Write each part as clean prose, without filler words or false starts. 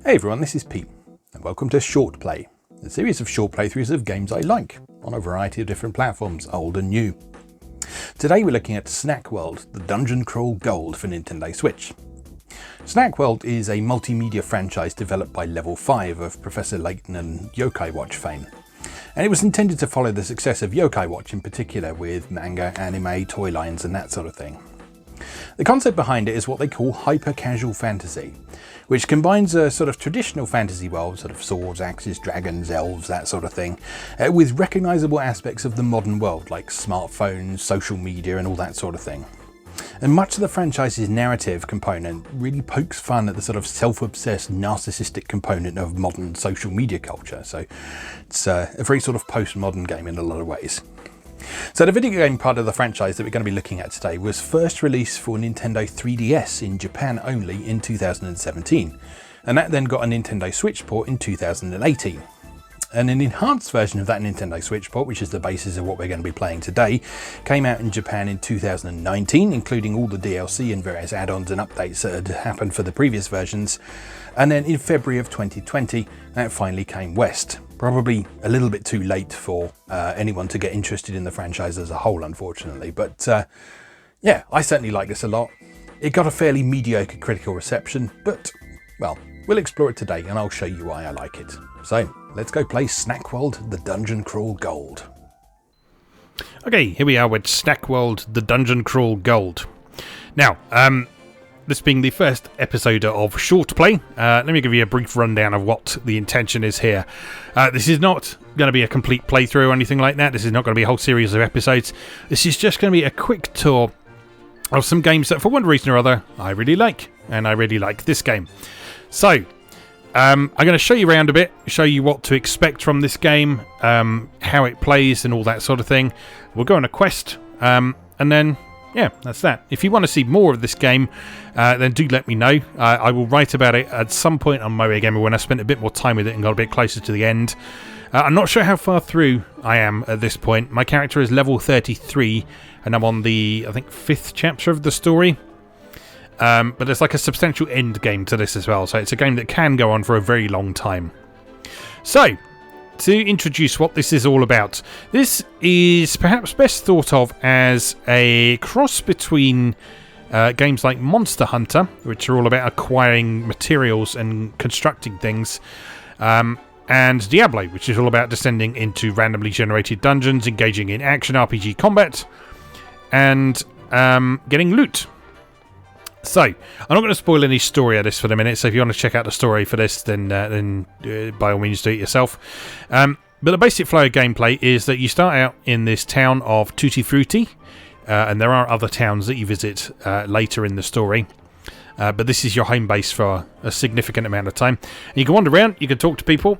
Hey everyone, this is Pete, and welcome to Short Play, a series of short playthroughs of games I like, on a variety of different platforms, old and new. Today we're looking at Snack World, the Dungeon Crawl Gold for Nintendo Switch. Snack World is a multimedia franchise developed by Level 5 of Professor Layton and Yokai Watch fame, and it was intended to follow the success of Yokai Watch in particular with manga, anime, toy lines and that sort of thing. The concept behind it is what they call hyper-casual fantasy, which combines a sort of traditional fantasy world, sort of swords, axes, dragons, elves, that sort of thing, with recognisable aspects of the modern world like smartphones, social media and all that sort of thing. And much of the franchise's narrative component really pokes fun at the sort of self-obsessed, narcissistic component of modern social media culture, so it's a very sort of postmodern game in a lot of ways. So the video game part of the franchise that we're going to be looking at today was first released for Nintendo 3DS in Japan only in 2017, and that then got a Nintendo Switch port in 2018. And an enhanced version of that Nintendo Switch port, which is the basis of what we're going to be playing today, came out in Japan in 2019, including all the DLC and various add-ons and updates that had happened for the previous versions. And then in February of 2020, that finally came west. Probably a little bit too late for anyone to get interested in the franchise as a whole, unfortunately. But yeah, I certainly like this a lot. It got a fairly mediocre critical reception, but, well, we'll explore it today and I'll show you why I like it. So, let's go play Snack World, the Dungeon Crawl Gold. Okay, here we are with Snack World, the Dungeon Crawl Gold. Now, this being the first episode of Short Play, let me give you a brief rundown of what the intention is here. This is not going to be a complete playthrough or anything like that. This is not going to be a whole series of episodes. This is just going to be a quick tour of some games that, for one reason or other, I really like. And I really like this game. So, I'm going to show you around a bit, show you what to expect from this game, how it plays and all that sort of thing. We'll go on a quest, and then, yeah, that's that. If you want to see more of this game, then do let me know. I will write about it at some point on Moe Gamer when I spent a bit more time with it and got a bit closer to the end. I'm not sure how far through I am at this point. My character is level 33, and I'm on the, I think, 5th chapter of the story. But there's like a substantial end game to this as well, so it's a game that can go on for a very long time. So, to introduce what this is all about, this is perhaps best thought of as a cross between games like Monster Hunter, which are all about acquiring materials and constructing things, and Diablo, which is all about descending into randomly generated dungeons, engaging in action RPG combat, and getting loot. So, I'm not going to spoil any story of this for the minute, so if you want to check out the story for this, then by all means do it yourself. But the basic flow of gameplay is that you start out in this town of Tutti Frutti, and there are other towns that you visit later in the story. But this is your home base for a significant amount of time. And you can wander around, you can talk to people,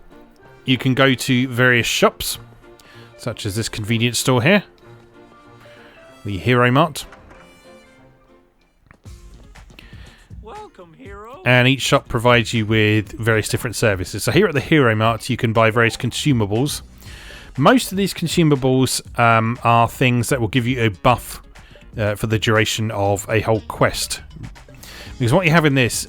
you can go to various shops, such as this convenience store here, the Hero Mart. And each shop provides you with various different services. So here at the Hero Mart, you can buy various consumables. Most of these consumables are things that will give you a buff for the duration of a whole quest. Because what you have in this,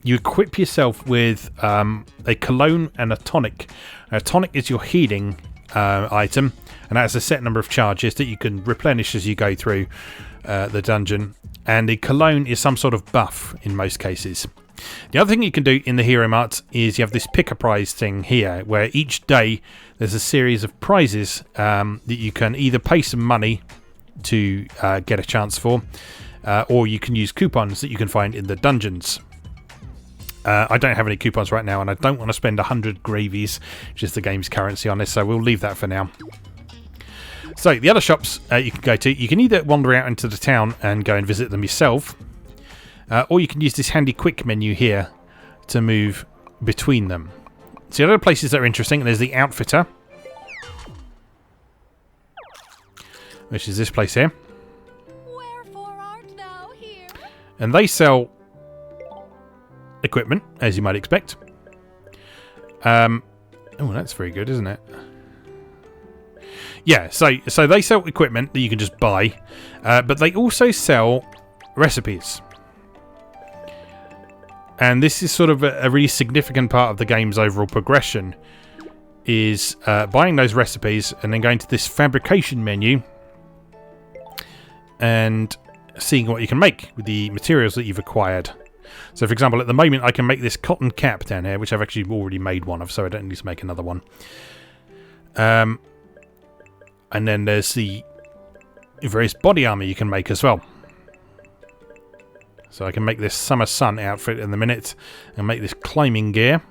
you equip yourself with a cologne and a tonic. A tonic is your healing item, and that has a set number of charges that you can replenish as you go through the dungeon. And the cologne is some sort of buff in most cases. The other thing you can do in the Hero Mart is you have this pick a prize thing here, where each day there's a series of prizes that you can either pay some money to get a chance for, or you can use coupons that you can find in the dungeons. I don't have any coupons right now, and I don't want to spend 100 gravies, which is the game's currency on this, so we'll leave that for now. So, the other shops you can go to, you can either wander out into the town and go and visit them yourself, or you can use this handy quick menu here to move between them. So, the other places that are interesting, there's the Outfitter, which is this place here. Wherefore art thou here? And they sell equipment, as you might expect. Oh, that's very good, isn't it? Yeah, so they sell equipment that you can just buy, but they also sell recipes. And this is sort of a really significant part of the game's overall progression, is buying those recipes and then going to this fabrication menu and seeing what you can make with the materials that you've acquired. So for example, at the moment I can make this cotton cap down here, which I've actually already made one of, so I don't need to make another one. And then there's the various body armor you can make as well. So I can make this summer sun outfit in the minute and make this climbing gear.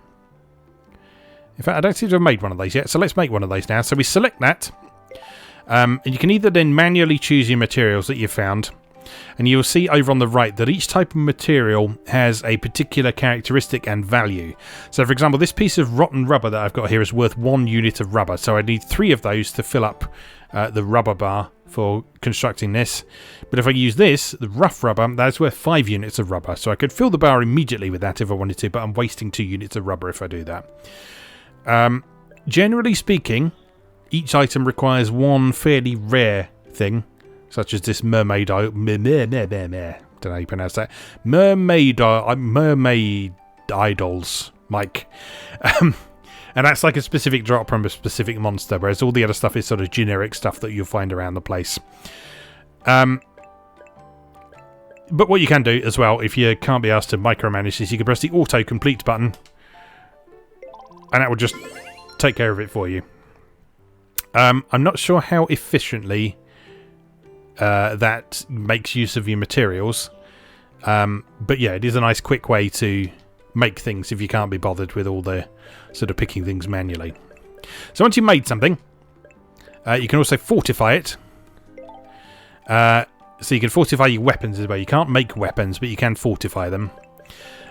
In fact, I don't seem to have made one of those yet, so let's make one of those now. So we select that, and you can either then manually choose your materials that you found, and you'll see over on the right that each type of material has a particular characteristic and value. So for example, this piece of rotten rubber that I've got here is worth 1 unit of rubber, so I need 3 of those to fill up the rubber bar for constructing this. But if I use this, the rough rubber, that's worth 5 units of rubber, so I could fill the bar immediately with that if I wanted to, but I'm wasting 2 units of rubber if I do that. Generally speaking, each item requires one fairly rare thing, such as this mermaid don't know how you pronounce that. Mermaid idols, Mike. And that's like a specific drop from a specific monster, whereas all the other stuff is sort of generic stuff that you'll find around the place. But what you can do as well, if you can't be asked to micromanage this, you can press the auto-complete button, and that will just take care of it for you. I'm not sure how efficiently that makes use of your materials. But yeah, it is a nice quick way to make things if you can't be bothered with all the sort of picking things manually. So once you've made something, you can also fortify it. So you can fortify your weapons as well. You can't make weapons, but you can fortify them.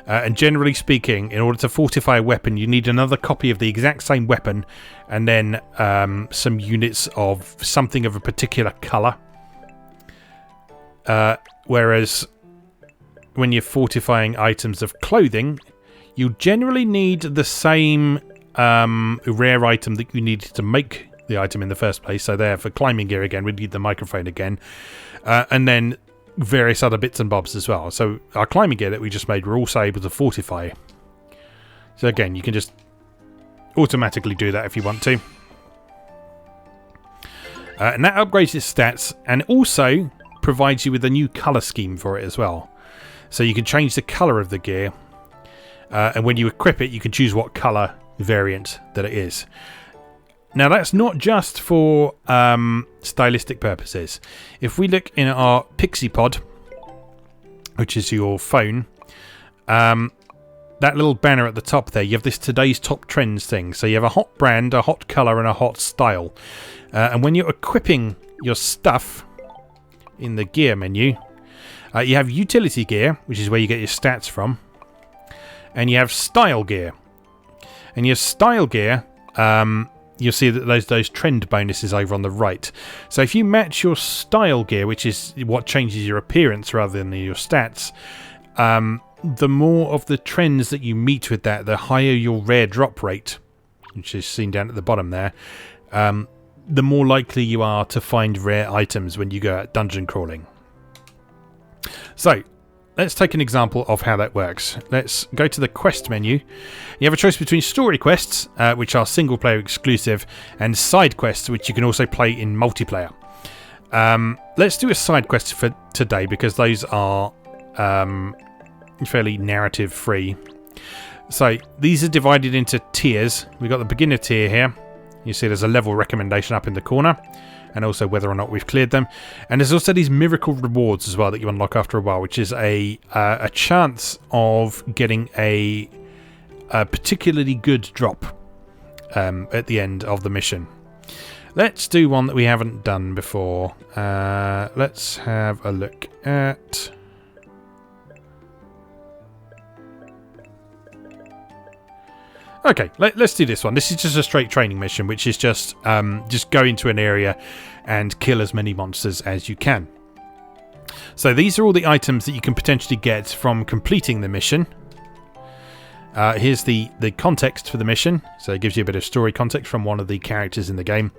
And generally speaking, in order to fortify a weapon, you need another copy of the exact same weapon, and then some units of something of a particular colour. Whereas when you're fortifying items of clothing, you generally need the same rare item that you needed to make the item in the first place. So there, for climbing gear again, we need the microphone again. And then various other bits and bobs as well. So our climbing gear that we just made, we're also able to fortify. So again, you can just automatically do that if you want to. And that upgrades its stats, and also provides you with a new colour scheme for it as well. So you can change the colour of the gear, and when you equip it, you can choose what colour variant that it is. Now that's not just for stylistic purposes. If we look in our Pixie Pod, which is your phone, that little banner at the top there, you have this today's top trends thing. So you have a hot brand, a hot colour and a hot style. And when you're equipping your stuff in the gear menu, you have utility gear, which is where you get your stats from. And you have style gear. And your style gear, you'll see that those trend bonuses over on the right. So if you match your style gear, which is what changes your appearance rather than your stats, the more of the trends that you meet with that, the higher your rare drop rate, which is seen down at the bottom there, the more likely you are to find rare items when you go out dungeon crawling. So let's take an example of how that works. Let's go to the quest menu. You have a choice between story quests, which are single player exclusive, and side quests, which you can also play in multiplayer. Let's do a side quest for today, because those are fairly narrative free. So these are divided into tiers. We've got the beginner tier here. You see there's a level recommendation up in the corner, and also whether or not we've cleared them. And there's also these miracle rewards as well that you unlock after a while, which is a chance of getting a particularly good drop at the end of the mission. Let's do one that we haven't done before. Let's have a look at... Okay, let's do this one. This is just a straight training mission, which is just go into an area and kill as many monsters as you can. So these are all the items that you can potentially get from completing the mission. Here's the context for the mission. So it gives you a bit of story context from one of the characters in the game.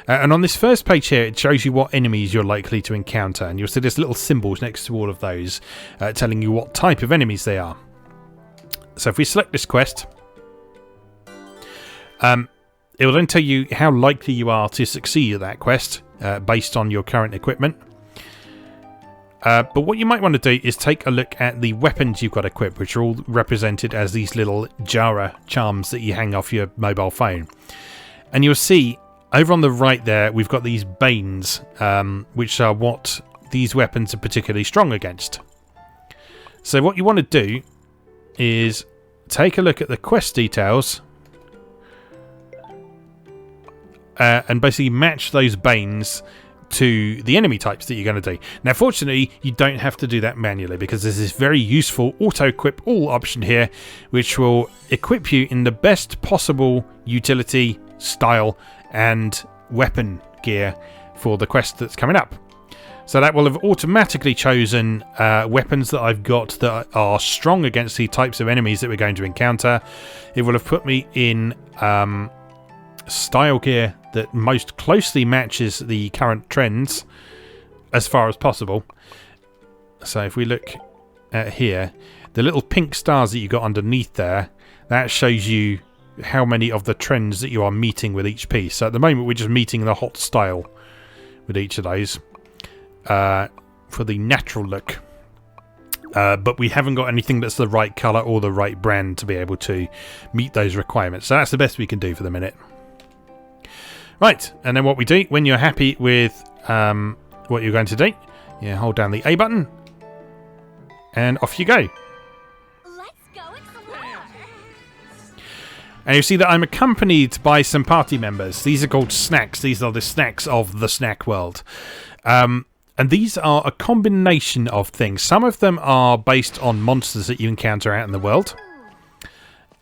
And on this first page here, it shows you what enemies you're likely to encounter. And you'll see there's little symbols next to all of those telling you what type of enemies they are. So if we select this quest, it will then tell you how likely you are to succeed at that quest based on your current equipment. But what you might want to do is take a look at the weapons you've got equipped, which are all represented as these little Jara charms that you hang off your mobile phone. And you'll see over on the right there, we've got these Banes, which are what these weapons are particularly strong against. So what you want to do is take a look at the quest details and basically match those Banes to the enemy types that you're going to do. Now, fortunately, you don't have to do that manually because there's this very useful auto-equip all option here, which will equip you in the best possible utility, style, and weapon gear for the quest that's coming up. So that will have automatically chosen weapons that I've got that are strong against the types of enemies that we're going to encounter. It will have put me in style gear that most closely matches the current trends as far as possible. So if we look at here, the little pink stars that you got underneath there, that shows you how many of the trends that you are meeting with each piece. So at the moment we're just meeting the hot style with each of those for the natural look. But we haven't got anything that's the right colour or the right brand to be able to meet those requirements. So that's the best we can do for the minute. Right, and then what we do, when you're happy with what you're going to do, you hold down the A button, and off you go. Let's go explore. And you see that I'm accompanied by some party members. These are called snacks. These are the snacks of the snack world. And these are a combination of things. Some of them are based on monsters that you encounter out in the world.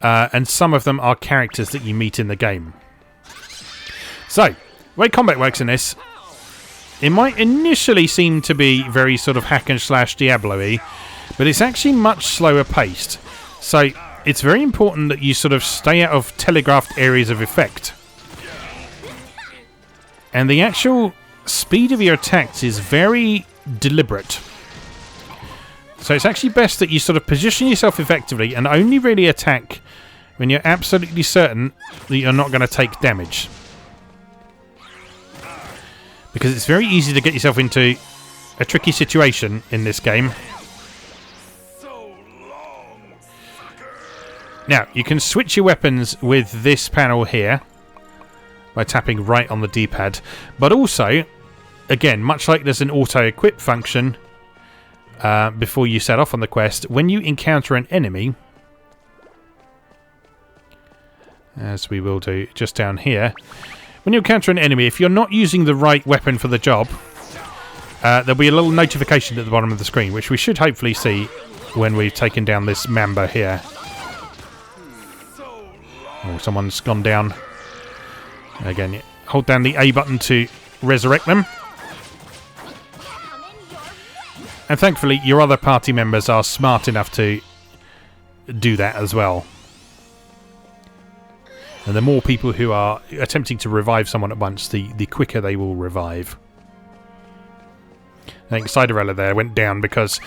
And some of them are characters that you meet in the game. So, the way combat works in this, it might initially seem to be very sort of hack and slash Diablo-y, but it's actually much slower paced. So, it's very important that you sort of stay out of telegraphed areas of effect. And the actual speed of your attacks is very deliberate. So it's actually best that you sort of position yourself effectively and only really attack when you're absolutely certain that you're not going to take damage. Because it's very easy to get yourself into a tricky situation in this game. Now, you can switch your weapons with this panel here by tapping right on the D-pad. But also, again, much like there's an auto-equip function before you set off on the quest, when you encounter an enemy, as we will do just down here, when you encounter an enemy, if you're not using the right weapon for the job, there'll be a little notification at the bottom of the screen, which we should hopefully see when we've taken down this Mamba here. Oh, someone's gone down. Again, hold down the A button to resurrect them. And thankfully, your other party members are smart enough to do that as well. And the more people who are attempting to revive someone at once, the quicker they will revive. I think Cinderella there went down because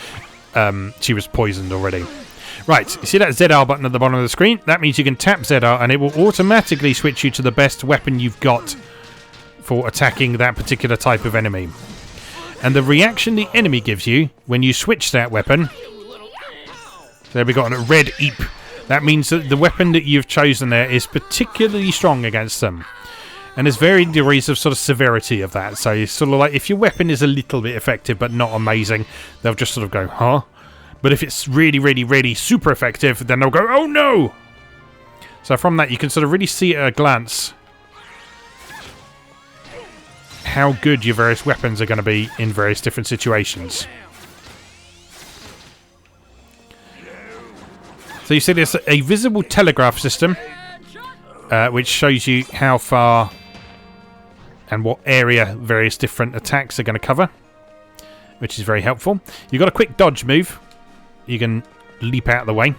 she was poisoned already. Right, you see that ZR button at the bottom of the screen? That means you can tap ZR and it will automatically switch you to the best weapon you've got for attacking that particular type of enemy. And the reaction the enemy gives you when you switch that weapon... There we got a red eep. That means that the weapon that you've chosen there is particularly strong against them. And there's varying degrees of sort of severity of that. So it's sort of like if your weapon is a little bit effective but not amazing, they'll just sort of go, huh? But if it's really, really, really super effective, then they'll go, oh no! So from that, you can sort of really see at a glance how good your various weapons are going to be in various different situations. So you see there's a visible telegraph system, which shows you how far and what area various different attacks are going to cover, which is very helpful. You've got a quick dodge move. You can leap out of the way.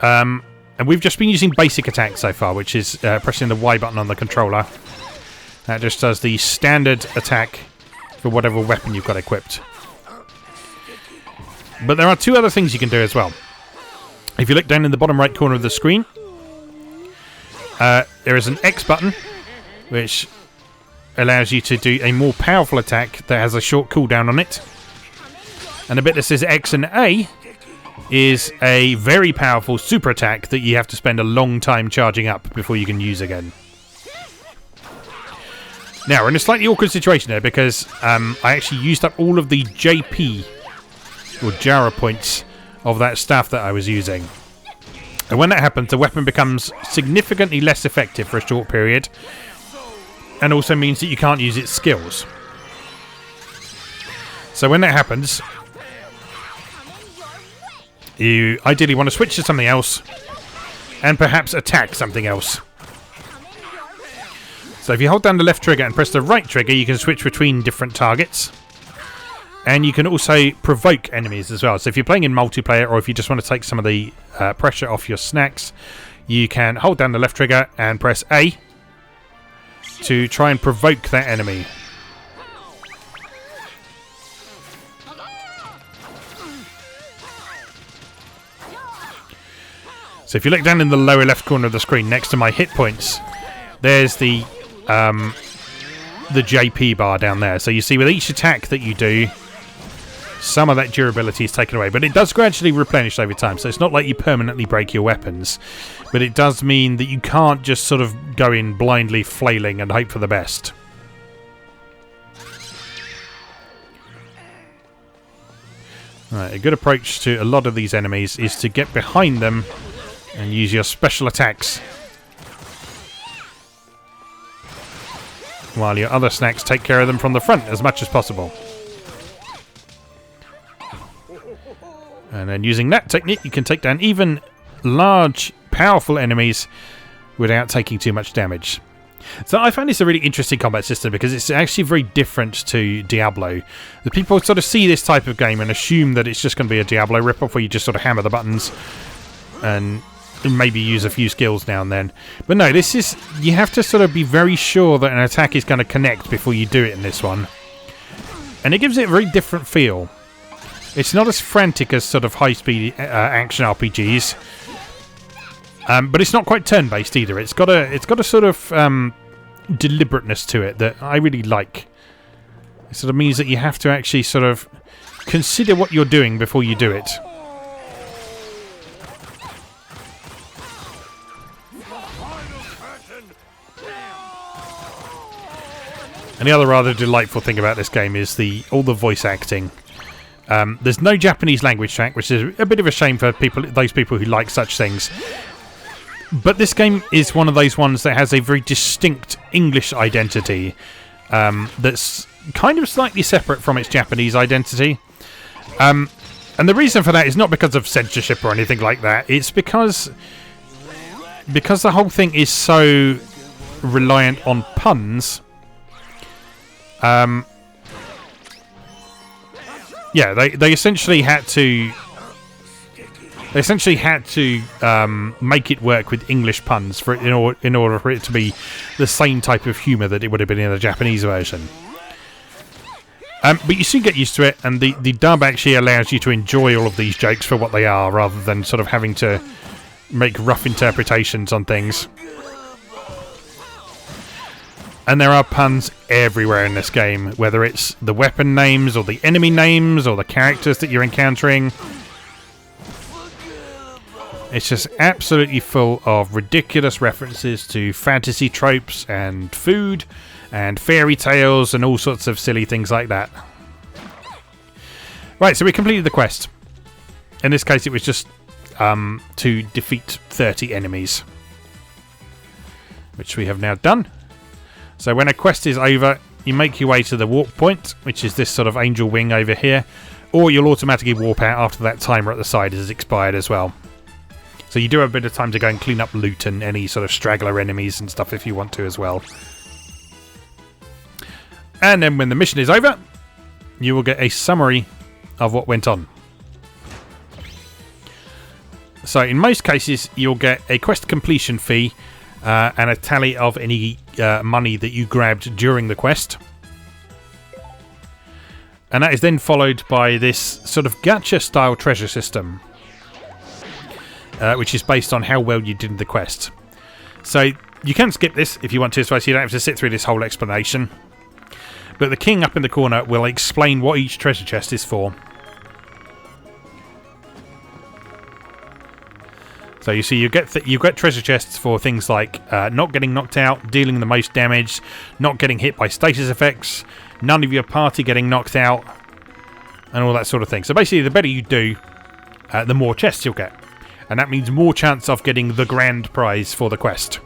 And we've just been using basic attack so far, which is pressing the Y button on the controller. That just does the standard attack for whatever weapon you've got equipped. But there are two other things you can do as well. If you look down in the bottom right corner of the screen, there is an X button, which allows you to do a more powerful attack that has a short cooldown on it. And a bit that says X and A is a very powerful super attack that you have to spend a long time charging up before you can use again. Now, we're in a slightly awkward situation here because I actually used up all of the JP, or Jara points, of that staff that I was using. And when that happens, the weapon becomes significantly less effective for a short period, and also means that you can't use its skills. So when that happens, you ideally want to switch to something else, and perhaps attack something else. So if you hold down the left trigger and press the right trigger, you can switch between different targets. And you can also provoke enemies as well. So if you're playing in multiplayer, or if you just want to take some of the pressure off your snacks, you can hold down the left trigger and press A to try and provoke that enemy. So if you look down in the lower left corner of the screen next to my hit points, there's the JP bar down there. So you see with each attack that you do, some of that durability is taken away, but it does gradually replenish over time, so it's not like you permanently break your weapons, but it does mean that you can't just sort of go in blindly flailing and hope for the best. Right, a good approach to a lot of these enemies is to get behind them and use your special attacks, while your other snacks take care of them from the front as much as possible. And then using that technique, you can take down even large, powerful enemies without taking too much damage. So I find this a really interesting combat system because it's actually very different to Diablo. The people sort of see this type of game and assume that it's just going to be a Diablo ripoff where you just sort of hammer the buttons and maybe use a few skills now and then. But no, this is... you have to sort of be very sure that an attack is going to connect before you do it in this one. And it gives it a very different feel. It's not as frantic as sort of high-speed action RPGs, but it's not quite turn-based either. It's got a sort of deliberateness to it that I really like. It sort of means that you have to actually sort of consider what you're doing before you do it. And the other rather delightful thing about this game is all the voice acting. There's no Japanese language track, which is a bit of a shame for those people who like such things. But this game is one of those ones that has a very distinct English identity that's kind of slightly separate from its Japanese identity. And the reason for that is not because of censorship or anything like that. It's because the whole thing is so reliant on puns. Yeah, they essentially had to make it work with English puns in order for it to be the same type of humour that it would have been in the Japanese version. But you soon get used to it, and the dub actually allows you to enjoy all of these jokes for what they are, rather than sort of having to make rough interpretations on things. And there are puns everywhere in this game, whether it's the weapon names, or the enemy names, or the characters that you're encountering. It's just absolutely full of ridiculous references to fantasy tropes, and food, and fairy tales, and all sorts of silly things like that. Right, so we completed the quest. In this case, it was just to defeat 30 enemies, which we have now done. So when a quest is over, you make your way to the warp point, which is this sort of angel wing over here, or you'll automatically warp out after that timer at the side has expired as well. So you do have a bit of time to go and clean up loot and any sort of straggler enemies and stuff if you want to as well. And then when the mission is over, you will get a summary of what went on. So in most cases, you'll get a quest completion fee and a tally of any money that you grabbed during the quest. And that is then followed by this sort of gacha style treasure system, which is based on how well you did the quest. So you can skip this if you want to, so you don't have to sit through this whole explanation. But the king up in the corner will explain what each treasure chest is for. So you see, you get treasure chests for things like not getting knocked out, dealing the most damage, not getting hit by status effects, none of your party getting knocked out, and all that sort of thing. So basically, the better you do, the more chests you'll get. And that means more chance of getting the grand prize for the quest.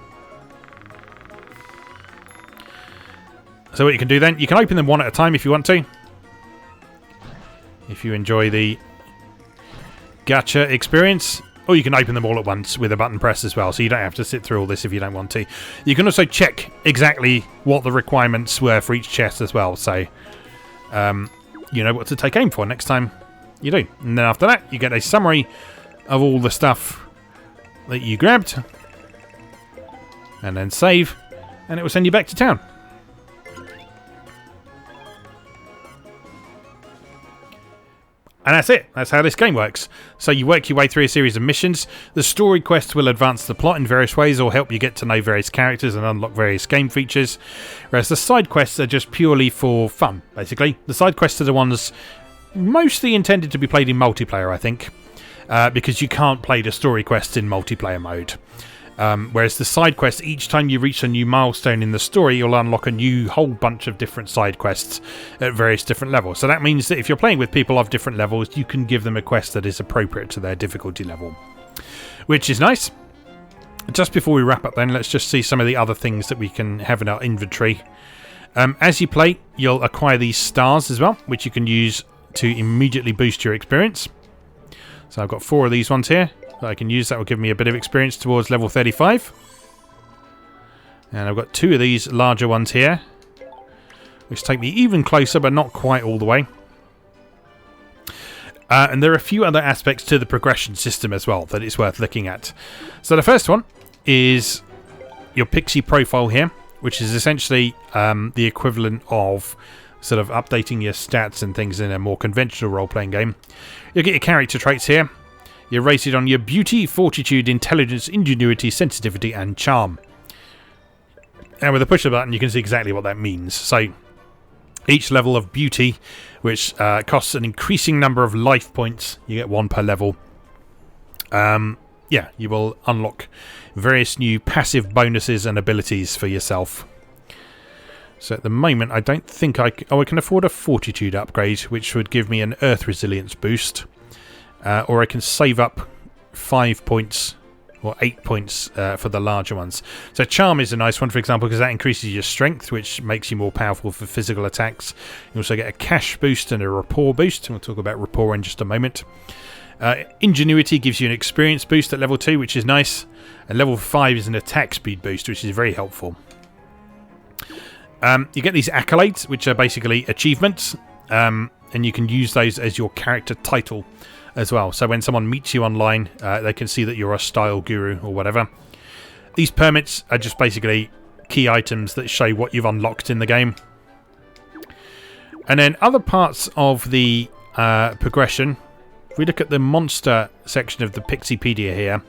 So what you can do then, you can open them one at a time if you want to. If you enjoy the gacha experience. Or you can open them all at once with a button press as well, so you don't have to sit through all this if you don't want to. You can also check exactly what the requirements were for each chest as well, so you know what to take aim for next time you do. And then after that, you get a summary of all the stuff that you grabbed, and then save, and it will send you back to town. And that's it. That's how this game works. So you work your way through a series of missions. The story quests will advance the plot in various ways or help you get to know various characters and unlock various game features. Whereas the side quests are just purely for fun, basically. The side quests are the ones mostly intended to be played in multiplayer, I think. Because you can't play the story quests in multiplayer mode. Whereas the side quests, each time you reach a new milestone in the story, you'll unlock a new whole bunch of different side quests at various different levels. So that means that if you're playing with people of different levels, you can give them a quest that is appropriate to their difficulty level, which is nice. Just before we wrap up then, let's just see some of the other things that we can have in our inventory. As you play, you'll acquire these stars as well, which you can use to immediately boost your experience. So I've got 4 of these ones here that I can use. That will give me a bit of experience towards level 35. And I've got 2 of these larger ones here, which take me even closer, but not quite all the way. And there are a few other aspects to the progression system as well that it's worth looking at. So the first one is your Pixie Profile here, which is essentially the equivalent of sort of updating your stats and things in a more conventional role-playing game. You'll get your character traits here. You're rated on your beauty, fortitude, intelligence, ingenuity, sensitivity, and charm. And with a push of a button, you can see exactly what that means. So each level of beauty, which costs an increasing number of life points, you get 1 per level. Yeah, you will unlock various new passive bonuses and abilities for yourself. So at the moment, I don't think I can afford a fortitude upgrade, which would give me an earth resilience boost. Or I can save up 5 points or 8 points for the larger ones. So charm is a nice one, for example, because that increases your strength, which makes you more powerful for physical attacks. You also get a cash boost and a rapport boost. We'll talk about rapport in just a moment. Ingenuity gives you an experience boost at level 2, which is nice. And level 5 is an attack speed boost, which is very helpful. You get these accolades, which are basically achievements, and you can use those as your character title as well. So when someone meets you online, they can see that you're a style guru or whatever. These permits are just basically key items that show what you've unlocked in the game. And then other parts of the progression, if we look at the monster section of the Pixiepedia here,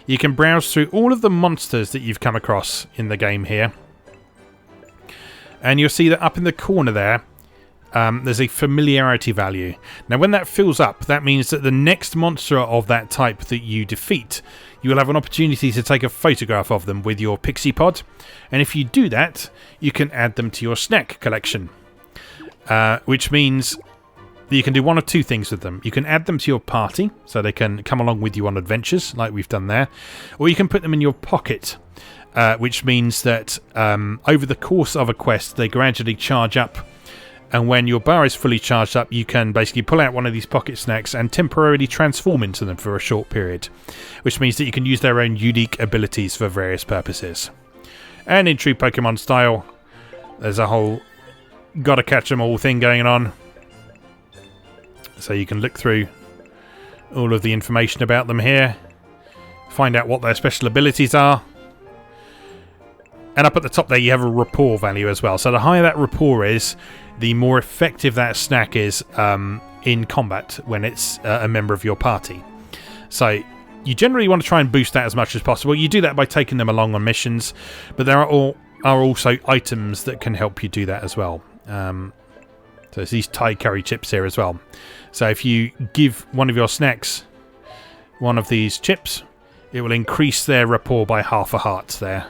you can browse through all of the monsters that you've come across in the game here. And you'll see that up in the corner there, there's a familiarity value. Now when that fills up, that means that the next monster of that type that you defeat, you will have an opportunity to take a photograph of them with your Pixie Pod. And if you do that, you can add them to your snack collection. Which means that you can do one of 2 things with them. You can add them to your party, so they can come along with you on adventures, like we've done there. Or you can put them in your pocket, which means that over the course of a quest, they gradually charge up. And when your bar is fully charged up, you can basically pull out one of these pocket snacks and temporarily transform into them for a short period, which means that you can use their own unique abilities for various purposes. And in true Pokemon style, there's a whole gotta catch them all thing going on. So you can look through all of the information about them here, find out what their special abilities are. And up at the top there, you have a rapport value as well. So the higher that rapport is, the more effective that snack is in combat when it's a member of your party. So you generally want to try and boost that as much as possible. You do that by taking them along on missions, but there are also items that can help you do that as well. So there's these Thai curry chips here as well. So if you give one of your snacks one of these chips, it will increase their rapport by half a heart there,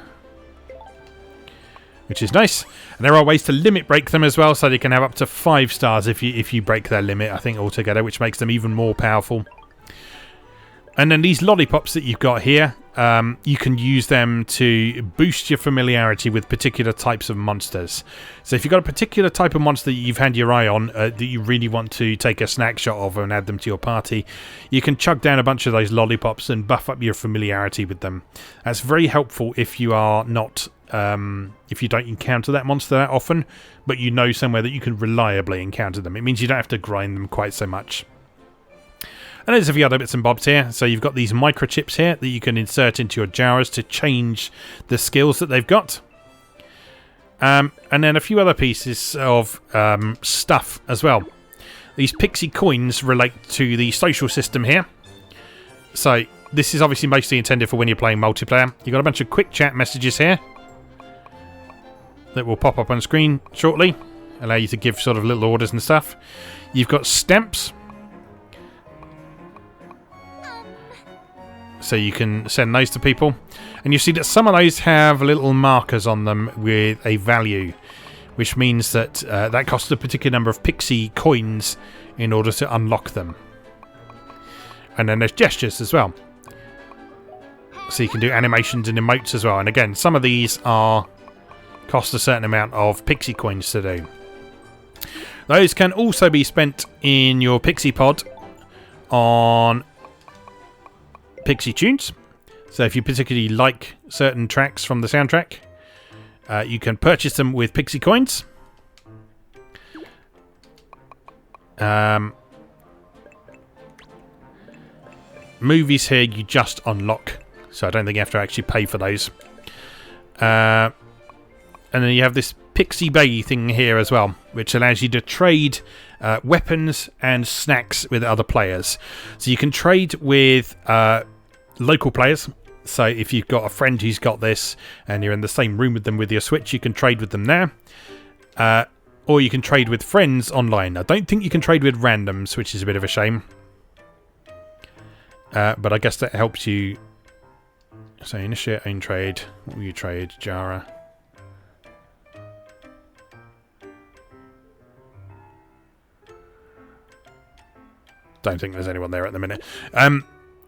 which is nice. And there are ways to limit break them as well, so they can have up to 5 stars if you break their limit, I think, altogether, which makes them even more powerful. And then these lollipops that you've got here, you can use them to boost your familiarity with particular types of monsters. So if you've got a particular type of monster that you've had your eye on, that you really want to take a snack shot of and add them to your party, you can chug down a bunch of those lollipops and buff up your familiarity with them. That's very helpful if you are not... if you don't encounter that monster that often, but you know somewhere that you can reliably encounter them. It means you don't have to grind them quite so much. And there's a few other bits and bobs here. So you've got these microchips here that you can insert into your jars to change the skills that they've got. And then a few other pieces of stuff as well. These Pixie coins relate to the social system here. So this is obviously mostly intended for when you're playing multiplayer. You've got a bunch of quick chat messages here that will pop up on screen shortly. Allow you to give sort of little orders and stuff. You've got stamps. So you can send those to people. And you see that some of those have little markers on them with a value, which means that that costs a particular number of Pixie coins in order to unlock them. And then there's gestures as well. So you can do animations and emotes as well. And again, some of these cost a certain amount of Pixie coins to do. Those can also be spent in your Pixie pod on Pixie tunes. So if you particularly like certain tracks from the soundtrack, you can purchase them with Pixie coins. Movies here you just unlock, so I don't think you have to actually pay for those. And then you have this Pixie Bay thing here as well, which allows you to trade weapons and snacks with other players. So you can trade with local players. So if you've got a friend who's got this and you're in the same room with them with your Switch, you can trade with them there. Or you can trade with friends online. I don't think you can trade with randoms, which is a bit of a shame. But I guess that helps you. So initiate own trade. What will you trade? Jara. Don't think there's anyone there at the minute.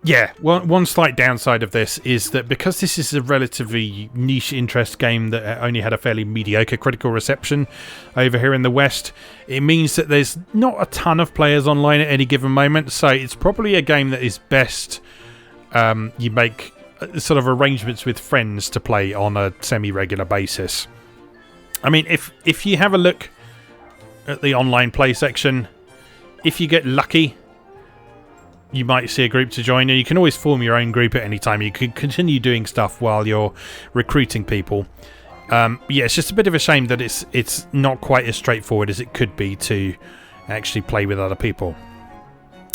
Yeah, one slight downside of this is that because this is a relatively niche interest game that only had a fairly mediocre critical reception over here in the West, it means that there's not a ton of players online at any given moment, so it's probably a game that is best you make sort of arrangements with friends to play on a semi-regular basis. I mean, if you have a look at the online play section, if you get lucky, you might see a group to join, and you can always form your own group at any time. You can continue doing stuff while you're recruiting people. Yeah, it's just a bit of a shame that it's not quite as straightforward as it could be to actually play with other people.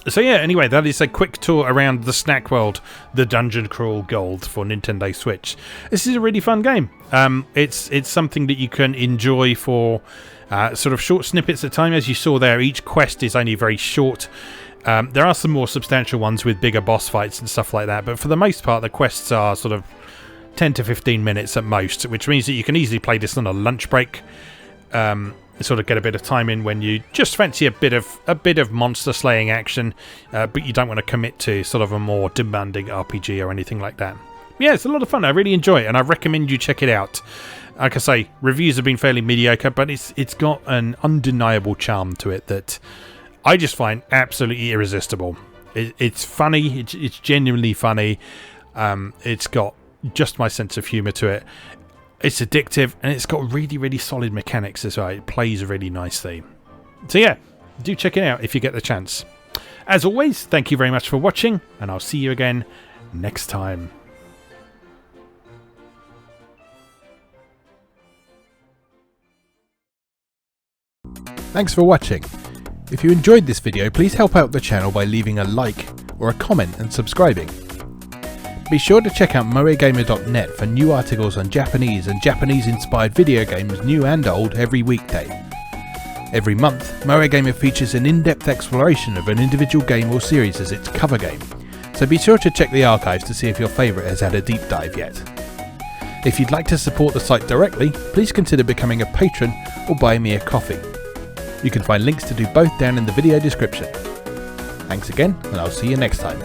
So yeah, anyway, that is a quick tour around the Snack World, the Dungeon Crawl Gold for Nintendo Switch. This is a really fun game. It's something that you can enjoy for sort of short snippets at a time. As you saw there, each quest is only very short. There are some more substantial ones with bigger boss fights and stuff like that, but for the most part the quests are sort of 10 to 15 minutes at most, which means that you can easily play this on a lunch break, sort of get a bit of time in when you just fancy a bit of monster slaying action, but you don't want to commit to sort of a more demanding RPG or anything like that. Yeah, it's a lot of fun. I really enjoy it, and I recommend you check it out. Like I say, reviews have been fairly mediocre, but it's got an undeniable charm to it that I just find absolutely irresistible. It's funny. It's genuinely funny. It's got just my sense of humour to it. It's addictive, and it's got really, really solid mechanics as well. It plays really nicely. So yeah, do check it out if you get the chance. As always, thank you very much for watching, and I'll see you again next time. Thanks for watching. If you enjoyed this video, please help out the channel by leaving a like or a comment and subscribing. Be sure to check out moegamer.net for new articles on Japanese and Japanese-inspired video games, new and old, every weekday. Every month, Moe Gamer features an in-depth exploration of an individual game or series as its cover game, so be sure to check the archives to see if your favourite has had a deep dive yet. If you'd like to support the site directly, please consider becoming a patron or buying me a coffee. You can find links to do both down in the video description. Thanks again, and I'll see you next time.